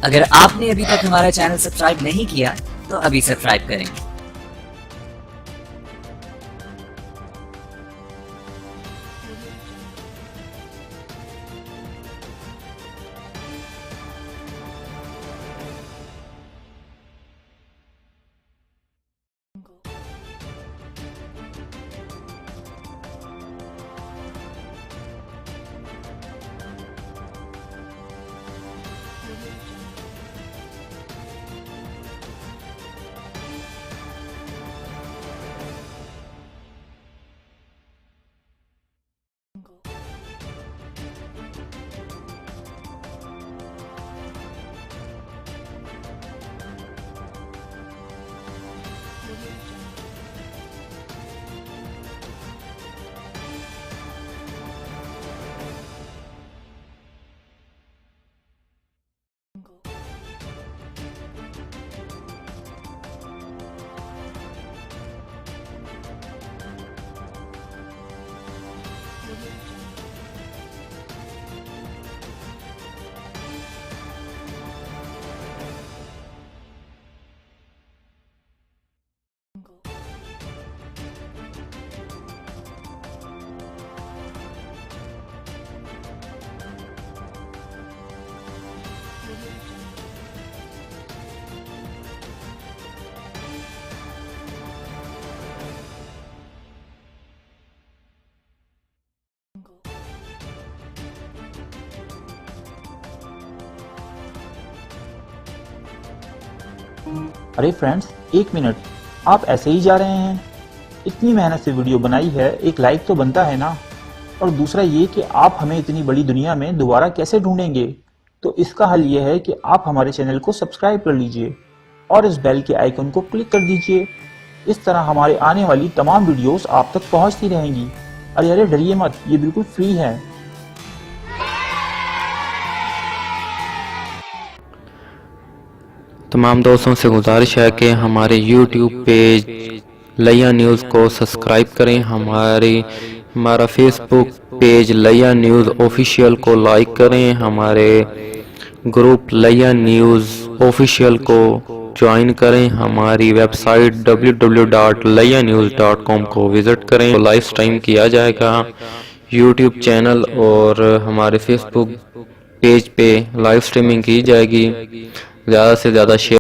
अगर आपने अभी तक हमारा चैनल सब्सक्राइब नहीं किया तो अभी सब्सक्राइब करें। अरे फ्रेंड्स, एक मिनट, आप ऐसे ही जा रहे हैं? इतनी मेहनत से वीडियो बनाई है, एक लाइक तो बनता है ना। और दूसरा ये कि आप हमें इतनी बड़ी दुनिया में दोबारा कैसे ढूंढेंगे? तो इसका हल ये है कि आप हमारे चैनल को सब्सक्राइब कर लीजिए और इस बेल के आइकन को क्लिक कर दीजिए। इस तरह हमारे आने वाली तमाम वीडियोस आप तक पहुंचती रहेंगी। अरे डरिए मत, ये बिल्कुल फ्री है। तमाम दोस्तों से गुजारिश है कि हमारे YouTube पेज लिया न्यूज़ को सब्सक्राइब करें, हमारा Facebook पेज लिया न्यूज़ ऑफिशियल को लाइक करें, हमारे ग्रुप लिया न्यूज़ ऑफिशियल को ज्वाइन करें, हमारी वेबसाइट www.lianews.com को विज़िट करें। तो लाइव स्ट्रीम किया जाएगा YouTube चैनल और हमारे Facebook पेज पे लाइव स्ट्रीमिंग की जाएगी। ज़्यादा से ज़्यादा शेयर